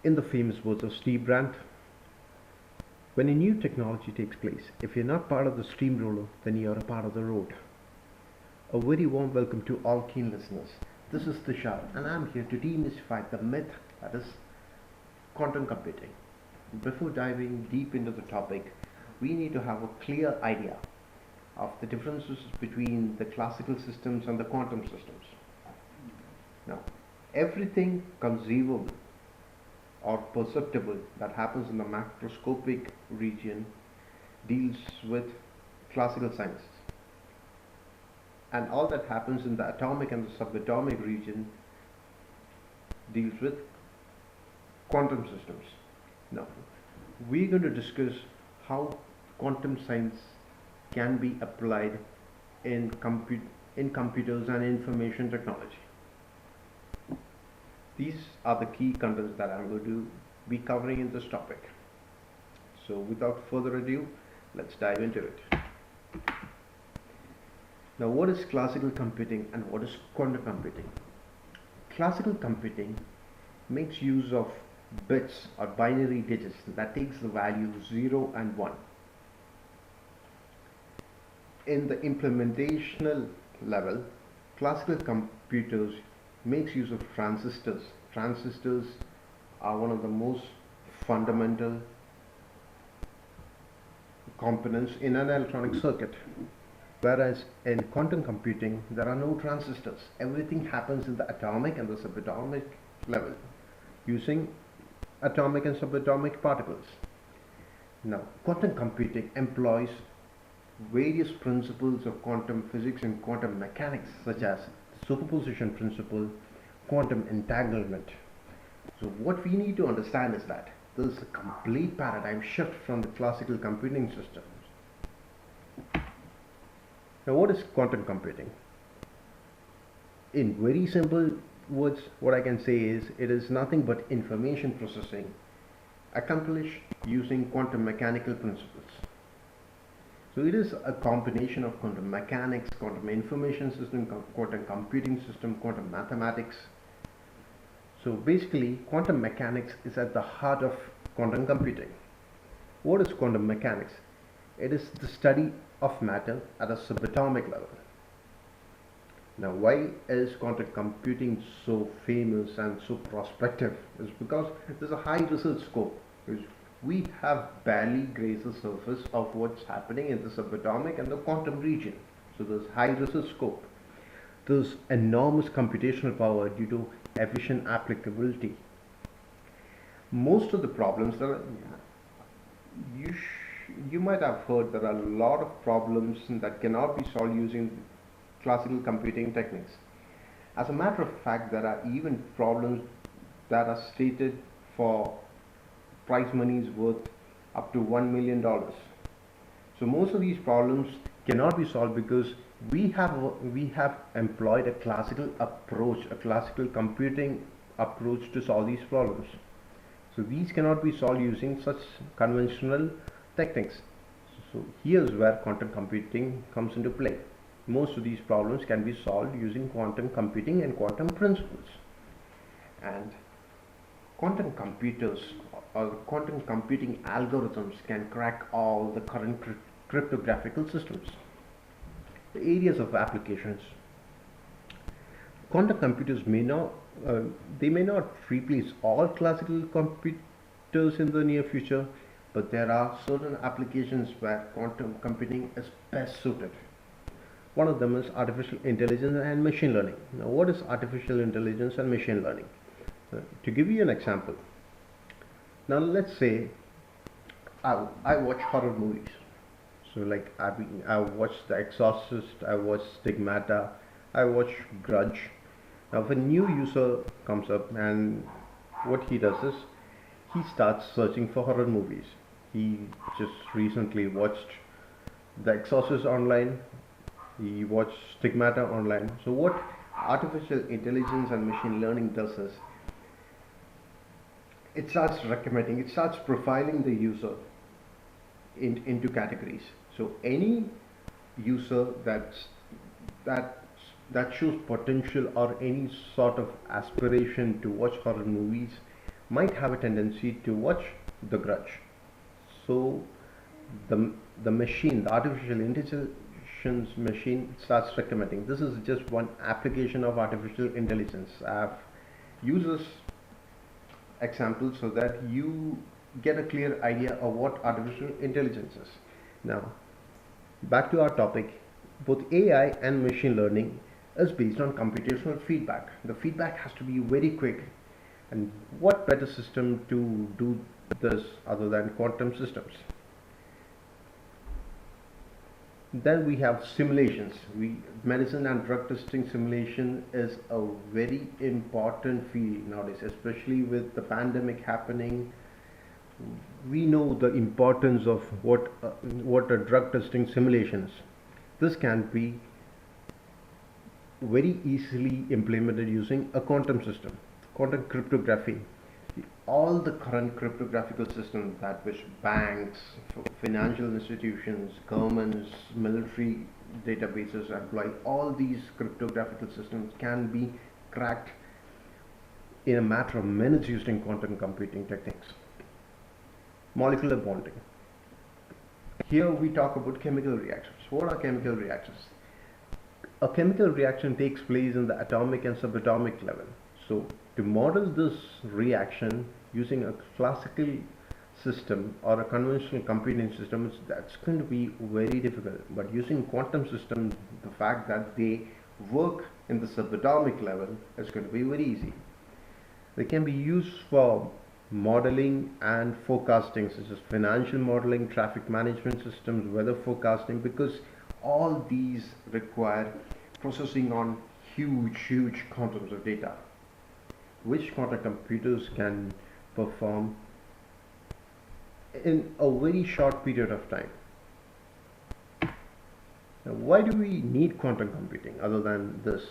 In the famous words of Steve Brandt, when a new technology takes place, if you're not part of the steamroller, then you're a part of the road. A very warm welcome to all keen listeners. This is Tushar, and I'm here to demystify the myth that is quantum computing. Before diving deep into the topic, we need to have a clear idea of the differences between the classical systems and the quantum systems. Now, everything conceivable or perceptible that happens in the macroscopic region deals with classical science, and all that happens in the atomic and the subatomic region deals with quantum systems. Now, we're going to discuss how quantum science can be applied in computers and information technology. These are the key contents that I'm going to be covering in this topic. So without further ado, let's dive into it. Now, what is classical computing and what is quantum computing? Classical computing makes use of bits or binary digits that takes the value 0 and 1. In the implementational level, classical computers makes use of transistors. Transistors are one of the most fundamental components in an electronic circuit. Whereas in quantum computing, there are no transistors. Everything happens in the atomic and the subatomic level using atomic and subatomic particles. Now, quantum computing employs various principles of quantum physics and quantum mechanics, such as superposition principle, quantum entanglement. So what we need to understand is that there is a complete paradigm shift from the classical computing systems. Now, what is quantum computing? In very simple words, what I can say is it is nothing but information processing accomplished using quantum mechanical principles. So it is a combination of quantum mechanics, quantum information system, quantum computing system, quantum mathematics. So basically, quantum mechanics is at the heart of quantum computing. What is quantum mechanics? It is the study of matter at a subatomic level. Now, why is quantum computing so famous and so prospective? Is because there's a high research scope. We have barely grazed the surface of what's happening in the subatomic and the quantum region. So there's high research scope. There's enormous computational power due to efficient applicability. Most of the problems that you might have heard, there are a lot of problems that cannot be solved using classical computing techniques. As a matter of fact, there are even problems that are stated for prize monies worth up to $1 million. So most of these problems cannot be solved because we have employed a classical approach, a classical computing approach to solve these problems. So these cannot be solved using such conventional techniques. So here's where quantum computing comes into play. Most of these problems can be solved using quantum computing and quantum principles. And quantum computers or quantum computing algorithms can crack all the current cryptographical systems. The areas of applications. Quantum computers may not replace all classical computers in the near future, but there are certain applications where quantum computing is best suited. One of them is artificial intelligence and machine learning. Now, what is artificial intelligence and machine learning? To give you an example, now let's say I watch horror movies. So like I watched The Exorcist, I watched Stigmata, I watched Grudge. Now if a new user comes up, and what he does is he starts searching for horror movies. He just recently watched The Exorcist online, he watched Stigmata online. So what artificial intelligence and machine learning does is it starts recommending, it starts profiling the user into categories. So any user that shows potential or any sort of aspiration to watch horror movies might have a tendency to watch the grudge. So the the machine, the artificial intelligence machine, starts recommending. This is just one application of artificial intelligence. I've used this example so that you get a clear idea of what artificial intelligence is. Now, back to our topic. Both AI and machine learning is based on computational feedback. The feedback has to be very quick, and what better system to do this other than quantum systems? Then we have simulations. Medicine and drug testing simulation is a very important field nowadays, especially with the pandemic happening. We know the importance of what a drug testing simulations. This can be very easily implemented using a quantum system, quantum cryptography. All the current cryptographical systems that which banks, financial institutions, governments, military databases employ, all these cryptographical systems can be cracked in a matter of minutes using quantum computing techniques. Molecular bonding. Here we talk about chemical reactions. What are chemical reactions? A chemical reaction takes place in the atomic and subatomic level. So to model this reaction using a classical system or a conventional computing system, that's going to be very difficult. But using quantum systems, the fact that they work in the subatomic level is going to be very easy. They can be used for modeling and forecasting, such as financial modeling, traffic management systems, weather forecasting, because all these require processing on huge quantities of data, which quantum computers can perform in a very short period of time. Now, why do we need quantum computing other than this?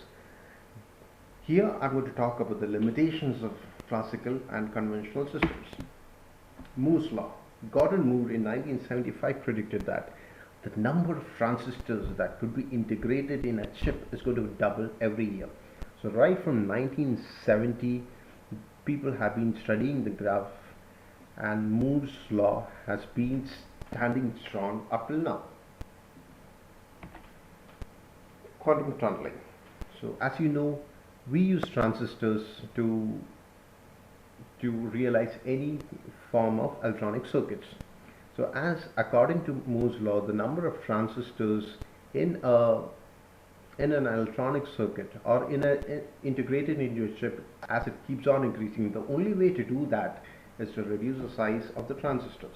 Here I'm going to talk about the limitations of classical and conventional systems. Moore's law. Gordon Moore in 1975 predicted that the number of transistors that could be integrated in a chip is going to double every year. So right from 1970, people have been studying the graph, and Moore's law has been standing strong up till now. Quantum tunneling. So as you know, we use transistors to realize any form of electronic circuits. So as according to Moore's law, the number of transistors in an electronic circuit or integrated into a chip, as it keeps on increasing, the only way to do that is to reduce the size of the transistors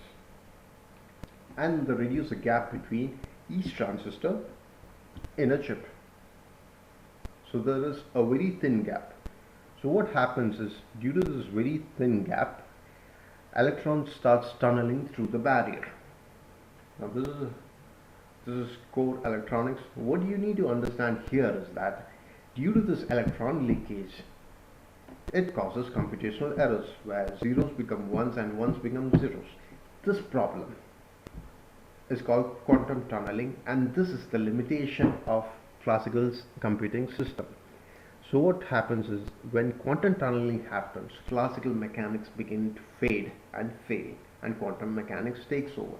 and reduce the gap between each transistor in a chip. So there is a very thin gap. So what happens is, due to this very thin gap, electrons starts tunneling through the barrier. Now this is core electronics. What you need to understand here is that due to this electron leakage, it causes computational errors where zeros become ones and ones become zeros. This problem is called quantum tunneling, and this is the limitation of classical computing system. So what happens is, when quantum tunneling happens, classical mechanics begin to fade and fail, and quantum mechanics takes over.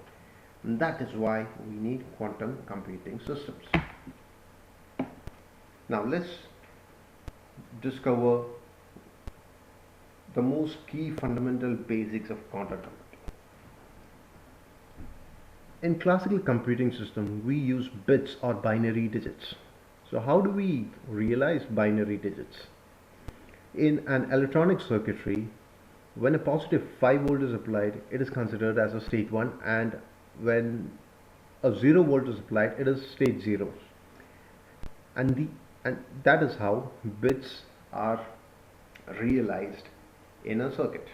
And that is why we need quantum computing systems. Now let's discover the most key fundamental basics of quantum computing. In classical computing system, we use bits or binary digits. So how do we realize binary digits? In an electronic circuitry, when a positive 5 volt is applied, it is considered as a state 1, and when a 0 volt is applied, it is state 0. And that is how bits are realized in a circuit.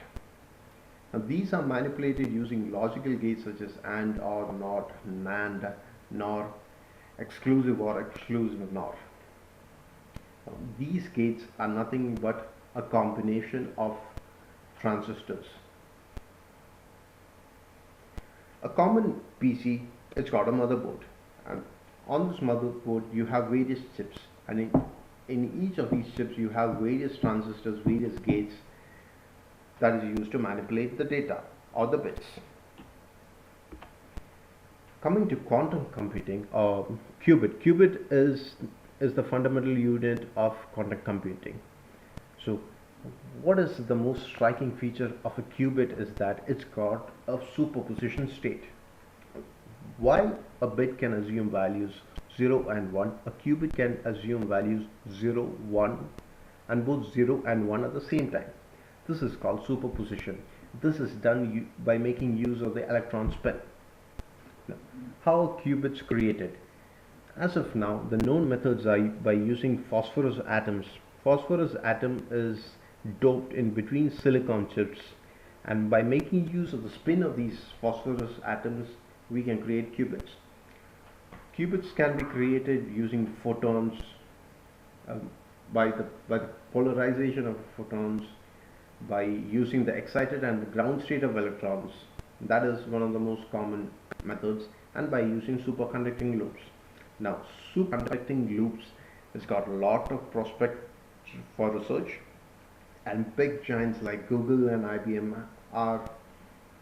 Now these are manipulated using logical gates such as AND, OR, NOT, NAND, NOR, exclusive or exclusive NOR. These gates are nothing but a combination of transistors. A common PC, it's got a motherboard, and on this motherboard you have various chips, and in each of these chips you have various transistors, various gates, that is used to manipulate the data or the bits. Coming to quantum computing or qubit is the fundamental unit of quantum computing. So what is the most striking feature of a qubit is that it's got a superposition state. While a bit can assume values 0 and 1, a qubit can assume values 0, 1 and both 0 and 1 at the same time. This is called superposition. This is done by making use of the electron spin. Now, how are qubits created? As of now, the known methods are by using phosphorus atoms. Phosphorus atom is doped in between silicon chips, and by making use of the spin of these phosphorus atoms, we can create qubits. Qubits can be created using photons, by the polarization of photons, by using the excited and the ground state of electrons. That is one of the most common methods, and by using superconducting loops. Now, superconducting loops has got a lot of prospect for research, and big giants like Google and IBM are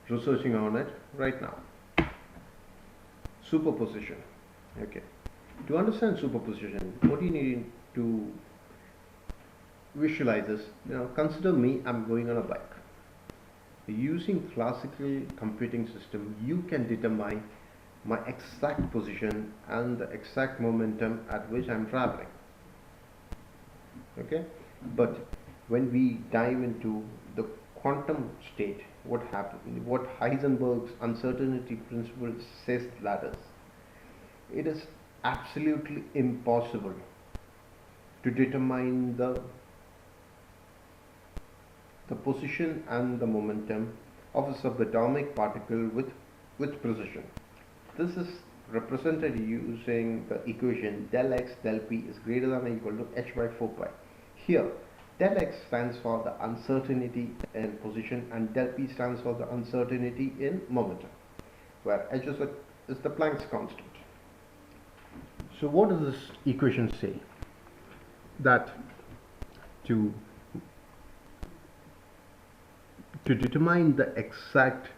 researching on it right now. Superposition. Okay. To understand superposition, what do you need to visualize this? Consider me, I'm going on a bike. Using classical computing system, you can determine my exact position and the exact momentum at which I'm traveling. Okay, but when we dive into the quantum state, what happens? What Heisenberg's uncertainty principle says, that is, it is absolutely impossible to determine the position and the momentum of a subatomic particle with precision. This is represented using the equation del x del p is greater than or equal to h by 4 pi. Here, del x stands for the uncertainty in position and del p stands for the uncertainty in momentum, where h is the Planck's constant. So what does this equation say? That to determine the exact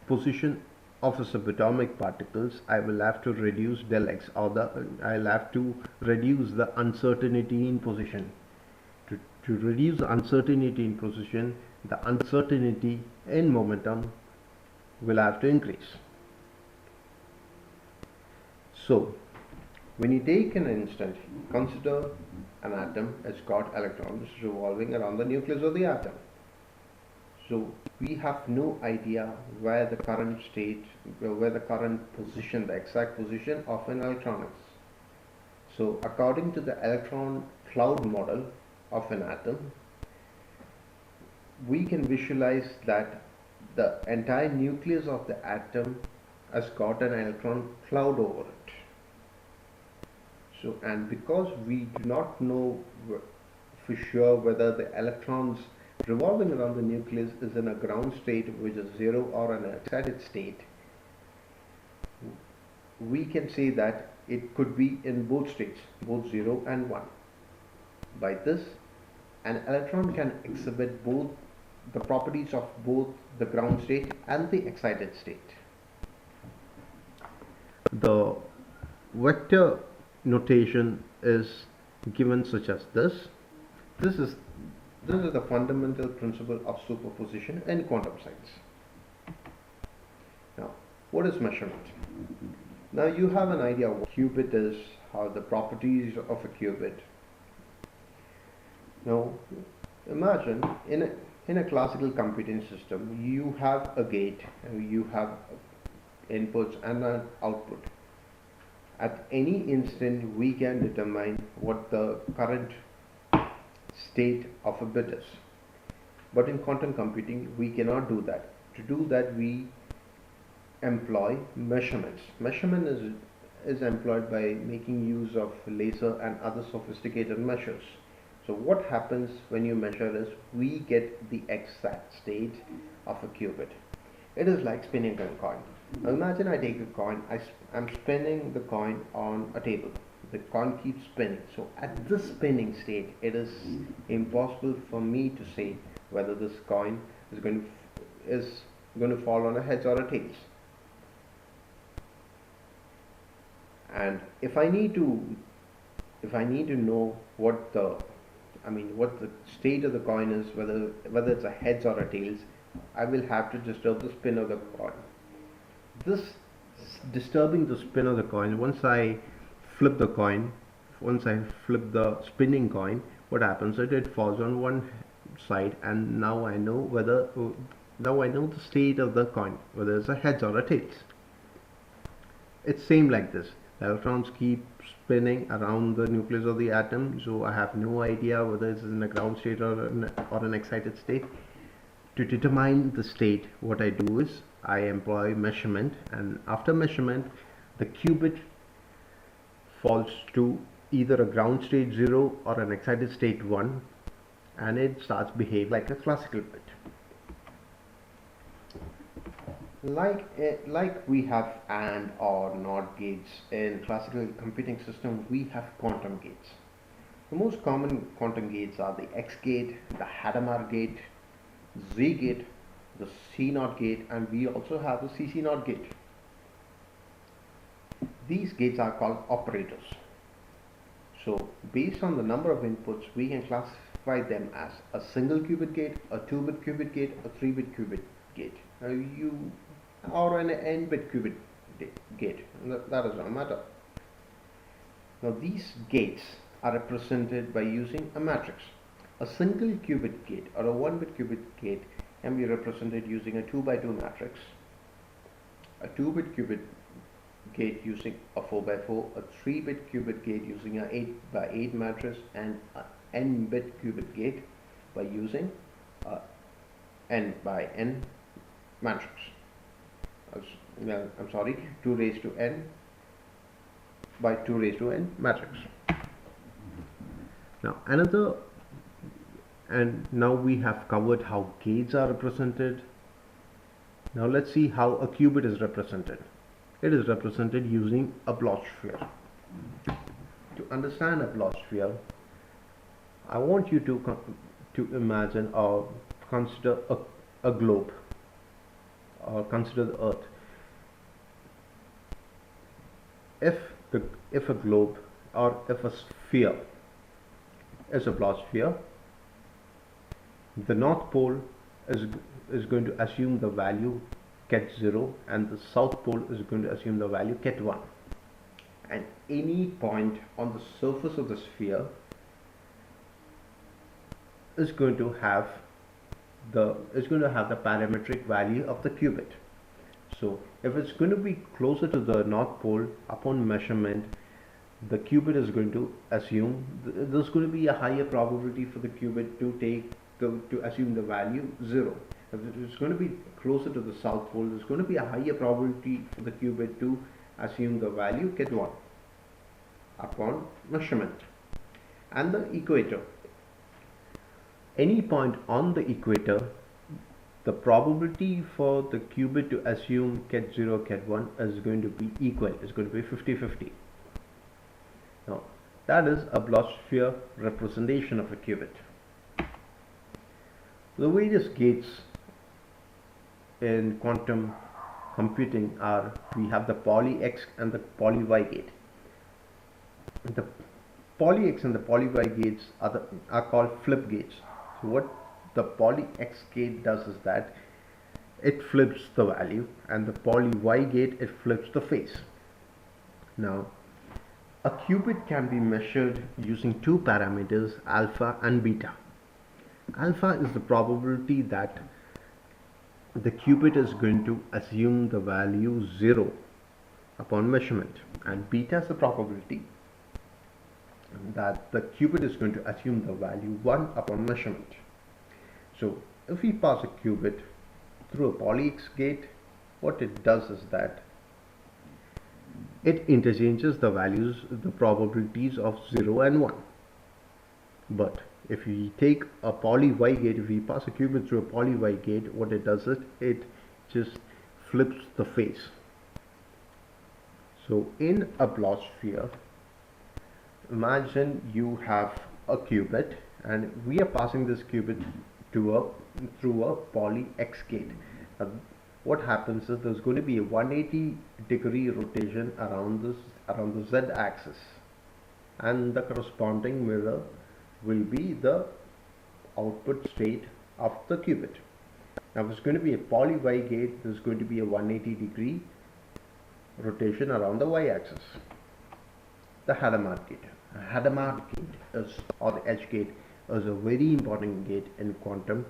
position of a subatomic particles, I will have to reduce del x, or I'll have to reduce the uncertainty in position. To reduce the uncertainty in position, the uncertainty in momentum will have to increase. So, when you take an instant, consider an atom has got electrons revolving around the nucleus of the atom. So we have no idea where the current state, where the current position, the exact position of an electron is. So according to the electron cloud model of an atom, we can visualize that the entire nucleus of the atom has got an electron cloud over it. So, and because we do not know for sure whether the electrons revolving around the nucleus is in a ground state, which is 0, or an excited state, we can say that it could be in both states, both 0 and 1. By this, an electron can exhibit both the properties of both the ground state and the excited state. The vector notation is given such as this. This is the fundamental principle of superposition in quantum science. Now, what is measurement? Now you have an idea what a qubit is, how the properties of a qubit. Now, imagine in a classical computing system, you have a gate and you have inputs and an output. At any instant, we can determine what the current state of a bit is. But in quantum computing, we cannot do that. To do that, we employ measurements. Measurement is employed by making use of laser and other sophisticated measures. So what happens when you measure is, we get the exact state of a qubit. It is like spinning a coin. Now imagine I take a coin, I'm spinning the coin on a table. The coin keeps spinning. So at this spinning state, it is impossible for me to say whether this coin is going to fall on a heads or a tails. And if I need to know what the state of the coin is, whether it's a heads or a tails, I will have to disturb the spin of the coin. This disturbing the spin of the coin, once I flip the spinning coin, what happens is it falls on one side, and now I know the state of the coin, whether it's a heads or a tails. It's same like this. The electrons keep spinning around the nucleus of the atom, so I have no idea whether it's in a ground state or an excited state. To determine the state, what I do is I employ measurement, and after measurement the qubit falls to either a ground state 0 or an excited state 1, and it starts to behave like a classical bit. Like we have AND or NOT gates in classical computing system, we have quantum gates. The most common quantum gates are the X gate, the Hadamard gate, Z gate, the C0 gate, and we also have the CC0 gate. These gates are called operators. So based on the number of inputs, we can classify them as a single qubit gate, a 2-bit qubit gate, a 3-bit qubit gate, or an n-bit qubit gate. That does not matter. Now these gates are represented by using a matrix. A single qubit gate or a 1-bit qubit gate can be represented using a 2x2 matrix, a 2-bit qubit gate using a 4x4, a 3-bit qubit gate using a 8x8 matrix, and an n-bit qubit gate by using a n×n matrix. 2 raised to n by 2 raised to n matrix. Now we have covered how gates are represented. Now let's see how a qubit is represented. It is represented using a Bloch sphere. To understand a Bloch sphere, I want you to imagine or consider a globe, or consider the Earth. If a globe or if a sphere is a Bloch sphere, the North Pole is going to assume the value ket 0, and the South Pole is going to assume the value ket 1. And any point on the surface of the sphere is going to have the parametric value of the qubit. So if it's going to be closer to the North Pole, upon measurement the qubit is going to assume there's going to be a higher probability for the qubit to assume the value 0. If it's going to be closer to the South Pole, there's going to be a higher probability for the qubit to assume the value ket 1 upon measurement. And the equator. Any point on the equator, the probability for the qubit to assume ket 0, ket 1 is going to be equal. It's going to be 50-50. Now, that is a Bloch sphere representation of a qubit. The various gates in quantum computing are, we have the poly X and the poly Y gate. The poly X and the poly Y gates are called flip gates. So what the poly X gate does is that it flips the value, and the poly Y gate, it flips the phase. Now a qubit can be measured using two parameters, alpha and beta. Alpha is the probability that the qubit is going to assume the value 0 upon measurement, and beta is the probability that the qubit is going to assume the value 1 upon measurement. So if we pass a qubit through a poly X gate, what it does is that it interchanges the values, the probabilities of 0 and 1. But if we take a poly Y gate, if we pass a qubit through a poly Y gate, what it does is it just flips the phase. So in a Bloch sphere, imagine you have a qubit and we are passing this qubit to a through a poly X gate. Uh, what happens is there's going to be a 180-degree rotation around the Z axis, and the corresponding mirror will be the output state of the qubit. Now, if it's going to be a poly Y gate, there's going to be a 180-degree rotation around the Y axis. The Hadamard gate. Hadamard gate or the edge gate is a very important gate in quantum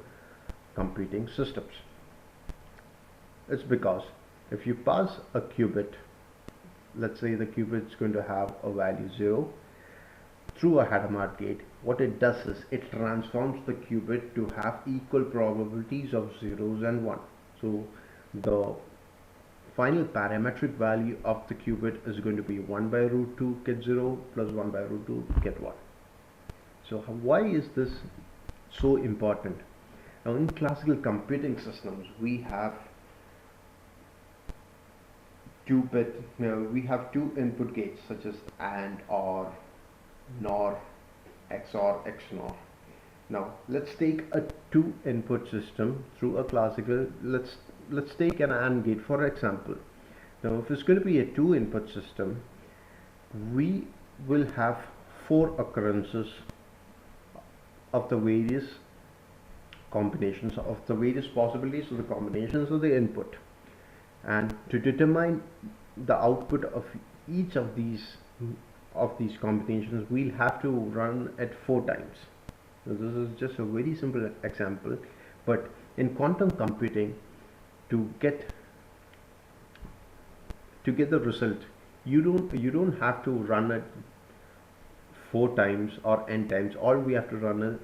computing systems. It's because if you pass a qubit, let's say the qubit is going to have a value 0 through a Hadamard gate, what it does is it transforms the qubit to have equal probabilities of zeros and 1. So the final parametric value of the qubit is going to be 1 by root 2 get 0 plus 1 by root 2 get 1. So why is this so important? Now, in classical computing systems, we have we have two input gates such as AND, OR, NOR, XOR, XNOR. Now let's take a two input system through a classical, let's take an AND gate for example. Now if it's going to be a two input system, we will have 4 occurrences of the various combinations of the various possibilities of the combinations of the input, and to determine the output of each of these combinations, we'll have to run it 4 times. So this is just a very simple example, but in quantum computing, to get the result, you don't have to run it 4 times or n times. All we have to run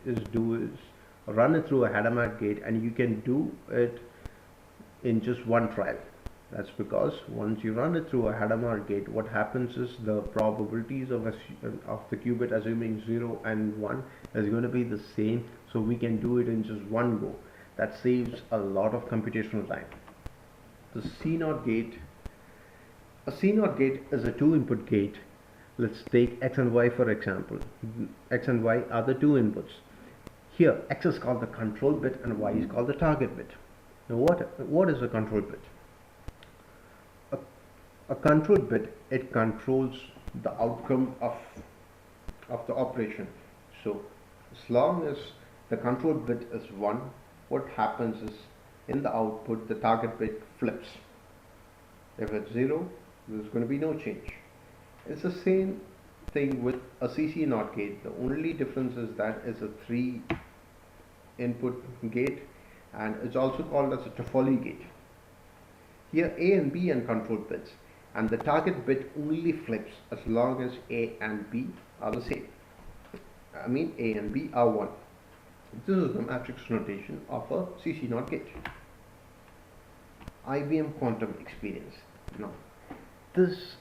it through a Hadamard gate, and you can do it in just one trial. That's because once you run it through a Hadamard gate, what happens is the probabilities of the qubit assuming 0 and 1 is going to be the same, so we can do it in just one go. That saves a lot of computational time. The CNOT gate. A CNOT gate is a 2-input gate. Let's take X and Y for example. X and Y are the 2 inputs. Here X is called the control bit and Y is called the target bit. Now what is a control bit? A control bit, it controls the outcome of the operation. So as long as the control bit is 1, what happens is in the output the target bit flips. If it's 0, there's going to be no change. It's the same thing with a CC NOT gate. The only difference is that it's a 3-input gate, and it's also called as a Toffoli gate. Here A and B are control bits, and the target bit only flips as long as A and B are the same. A and B are 1. This is the matrix notation of a CC NOT gate. IBM quantum experience. Now, this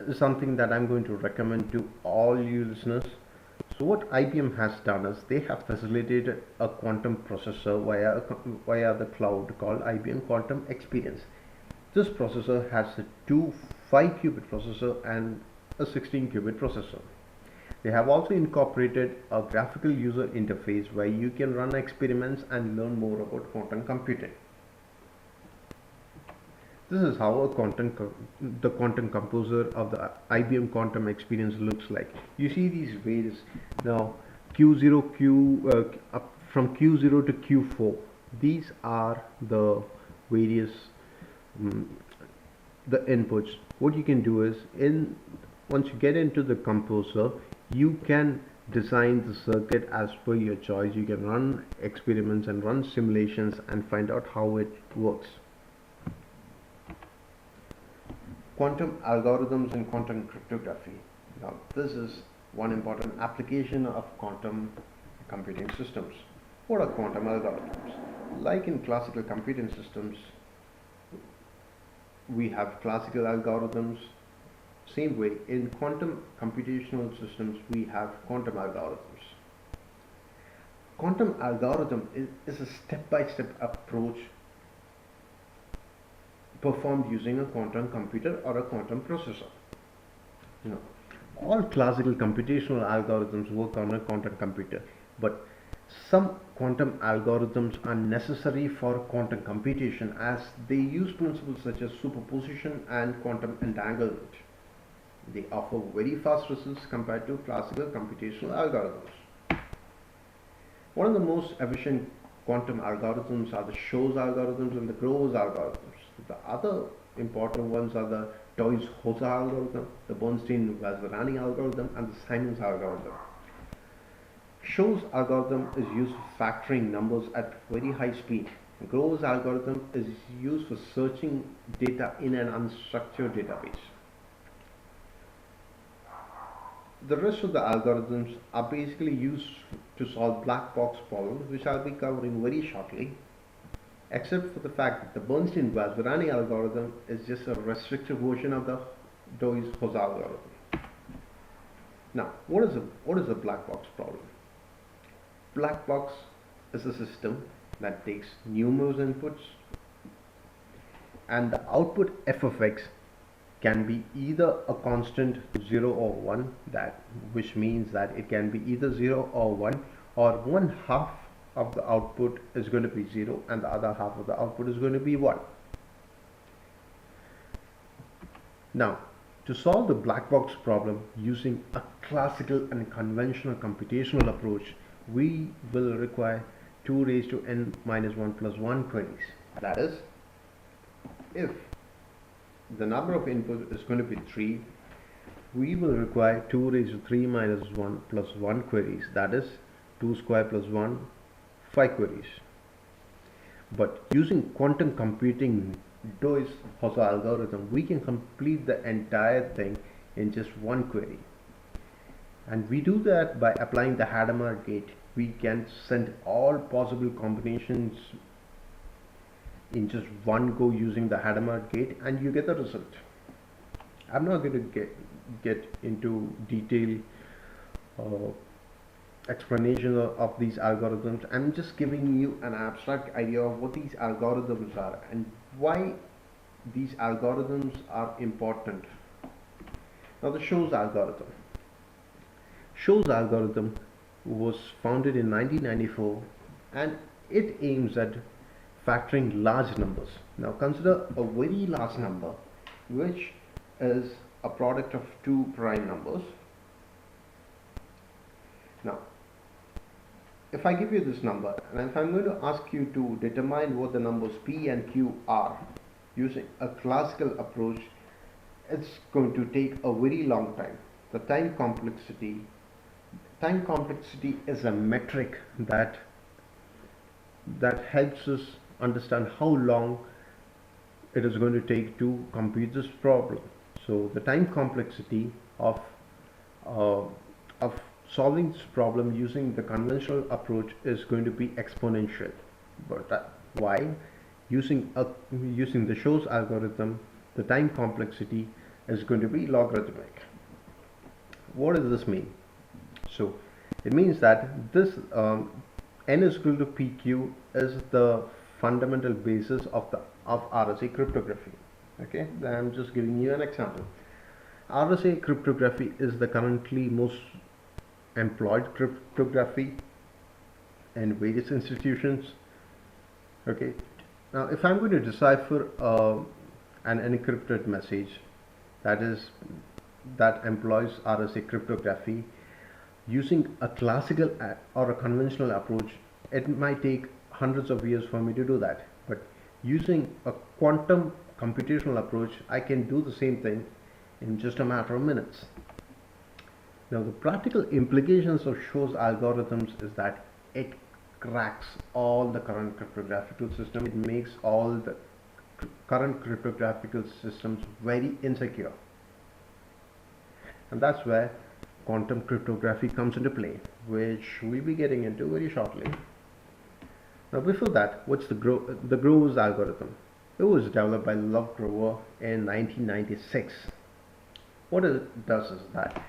is something that I'm going to recommend to all you listeners. So what IBM has done is they have facilitated a quantum processor via the cloud called IBM Quantum Experience. This processor has a 5-qubit processor and a 16-qubit processor. They have also incorporated a graphical user interface where you can run experiments and learn more about quantum computing. This is how the quantum composer of the IBM Quantum Experience looks like. You see these various now Q0, from Q0 to Q4. These are the various the inputs. What you can do is once you get into the composer, you can design the circuit as per your choice. You can run experiments and run simulations and find out how it works. Quantum algorithms and quantum cryptography. Now this is one important application of quantum computing systems. What are quantum algorithms? Like in classical computing systems, we have classical algorithms. Same way, in quantum computational systems, we have quantum algorithms. Quantum algorithm is a step-by-step approach performed using a quantum computer or a quantum processor. All classical computational algorithms work on a quantum computer, but Some quantum algorithms are necessary for quantum computation as they use principles such as superposition and quantum entanglement. They offer very fast results compared to classical computational algorithms. One of the most efficient quantum algorithms are the Shor's algorithms and the Grover's algorithms. The other important ones are the Toys-Houser algorithm, the Bernstein-Vazirani algorithm, and the Simon's algorithm. Shor's algorithm is used for factoring numbers at very high speed. Grover's algorithm is used for searching data in an unstructured database. The rest of the algorithms are basically used to solve black box problems, which I'll be covering very shortly, except for the fact that the Bernstein-Vazirani algorithm is just a restricted version of the Toys-Houser algorithm. Now, what is a black box problem? Black box is a system that takes numerous inputs, and the output f of x can be either a constant 0 or 1, which means that it can be either 0 or 1, or one half of the output is going to be 0 and the other half of the output is going to be 1. Now, to solve the black box problem using a classical and conventional computational approach, we will require 2 raised to n minus 1 plus 1 queries. That is, if the number of inputs is going to be 3, we will require 2 raised to 3 minus 1 plus 1 queries. That is 2 square plus 1, 5 queries. But using quantum computing Toys-Houser algorithm, we can complete the entire thing in just one query. And we do that by applying the Hadamard gate. We can send all possible combinations in just one go using the Hadamard gate, and you get the result. I'm not going to get into detailed explanation of these algorithms. I'm just giving you an abstract idea of what these algorithms are and why these algorithms are important. Now, the Shor's algorithm. Shor's algorithm was founded in 1994, and it aims at factoring large numbers. Now, consider a very large number, which is a product of two prime numbers. Now, if I give you this number, and if I'm going to ask you to determine what the numbers p and q are using a classical approach, it's going to take a very long time. The time complexity is a metric that helps us understand how long it is going to take to compute this problem. So the time complexity of solving this problem using the conventional approach is going to be exponential. But why? Using the Shor's algorithm, the time complexity is going to be logarithmic. What does this mean? So it means that this n is equal to pq is the fundamental basis of RSA cryptography. Okay, I'm just giving you an example. RSA cryptography is the currently most employed cryptography in various institutions. Okay, now if I'm going to decipher an encrypted message that employs RSA cryptography using a classical or a conventional approach, it might take hundreds of years for me to do that. But using a quantum computational approach, I can do the same thing in just a matter of minutes. Now, the practical implications of Shor's algorithms is that it cracks all the current cryptographical systems. It makes all the current cryptographical systems very insecure. And that's where quantum cryptography comes into play, which we'll be getting into very shortly. Now, before that, what's the Grover's algorithm? It was developed by Love Grover in 1996. What it does is that,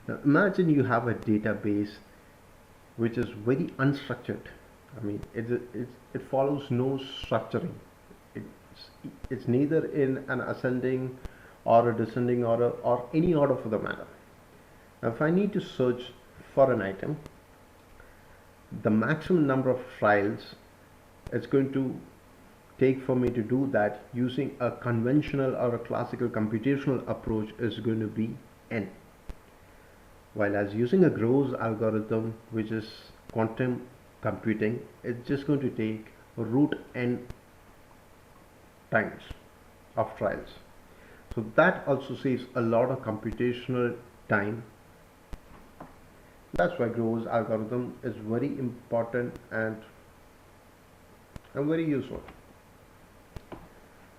now imagine you have a database which is very unstructured. I mean, it follows no structuring. It's neither in an ascending or a descending order or any order for the matter. Now, if I need to search for an item, the maximum number of trials it's going to take for me to do that using a conventional or a classical computational approach is going to be n. While as using a Groves algorithm, which is quantum computing, it's just going to take root n times of trials. So that also saves a lot of computational time. That's why Groves algorithm is very important and very useful.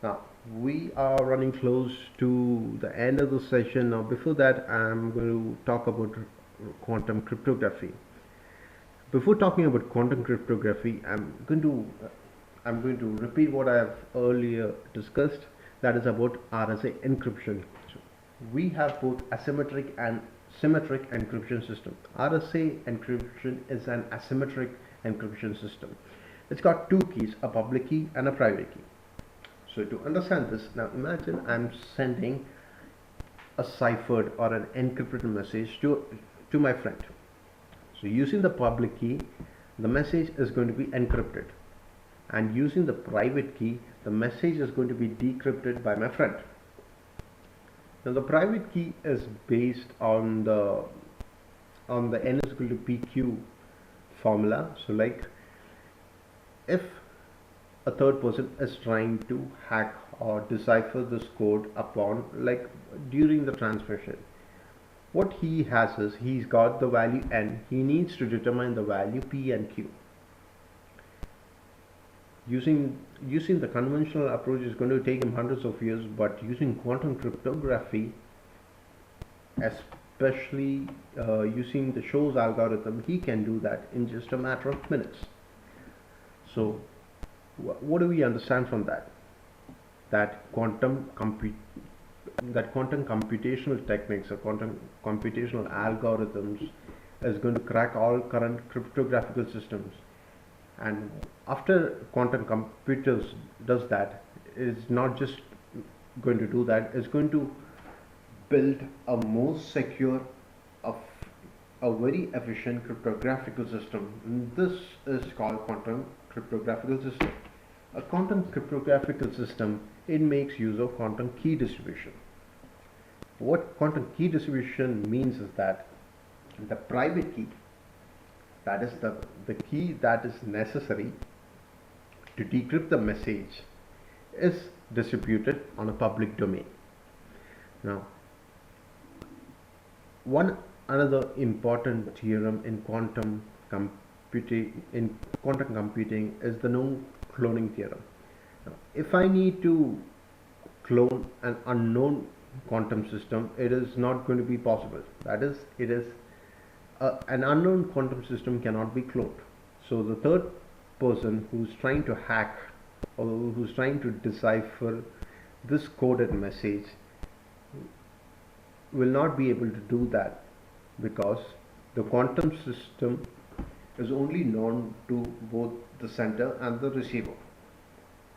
Now we are running close to the end of the session. Now before that, I'm going to talk about quantum cryptography. Before talking about quantum cryptography, I'm going to repeat what I have earlier discussed, that is about RSA encryption. So we have both asymmetric and symmetric encryption system. RSA encryption is an asymmetric encryption system. It's got two keys, a public key and a private key. So to understand this, now imagine I'm sending a ciphered or an encrypted message to my friend. So using the public key, the message is going to be encrypted, and using the private key, the message is going to be decrypted by my friend. Now the private key is based on the n is equal to pq formula. So like if a third person is trying to hack or decipher this code upon, like during the transmission, what he has is he's got the value n, he needs to determine the value p and q. Using the conventional approach is going to take him hundreds of years, but using quantum cryptography, especially using the Shor's algorithm, he can do that in just a matter of minutes. So what do we understand from that? That quantum computational techniques or quantum computational algorithms is going to crack all current cryptographical systems. And after quantum computers does that, it's not just going to do that, it's going to build a more secure, a very efficient cryptographical system. This is called quantum cryptographical system. A quantum cryptographical system, it makes use of quantum key distribution. What quantum key distribution means is that the private key, that is the key that is necessary to decrypt the message, is distributed on a public domain. Now, another important theorem in quantum computing is the no cloning theorem. Now, if I need to clone an unknown quantum system, it is not going to be possible. That is, an unknown quantum system cannot be cloned. So the third person who's trying to hack or who's trying to decipher this coded message will not be able to do that, because the quantum system is only known to both the sender and the receiver.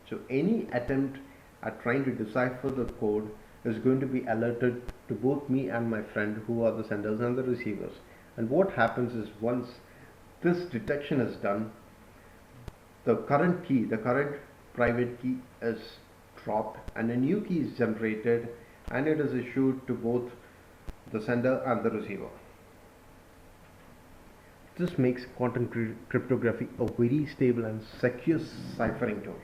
So any attempt at trying to decipher the code is going to be alerted to both me and my friend, who are the senders and the receivers. And what happens is, once this detection is done, the current private key is dropped and a new key is generated, and it is issued to both the sender and the receiver. This makes quantum cryptography a very stable and secure ciphering tool.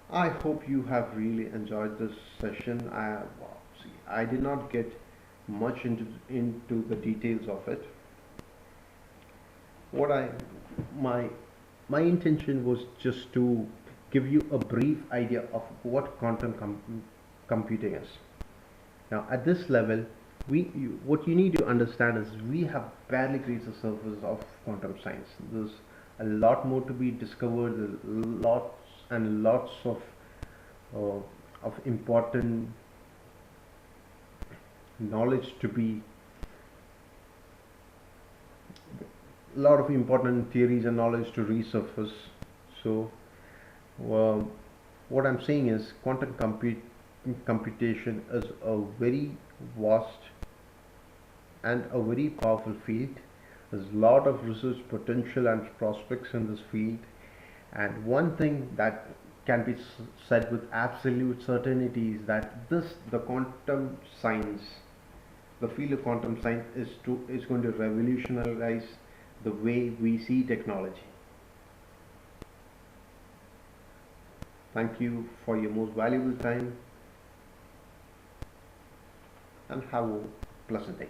I hope you have really enjoyed this session. I did not get much into the details of it. My intention was just to give you a brief idea of what quantum computing is. Now at this level, what you need to understand is we have barely scratched the surface of quantum science. There's a lot more to be discovered. There's lots and lots of important knowledge to be, a lot of important theories and knowledge to resurface. So what I'm saying is quantum computation is a very vast and a very powerful field, There's a lot of research potential and prospects in this field, and one thing that can be said with absolute certainty is that the quantum science, the field of quantum science is going to revolutionize the way we see technology. Thank you for your most valuable time, and have a pleasant day.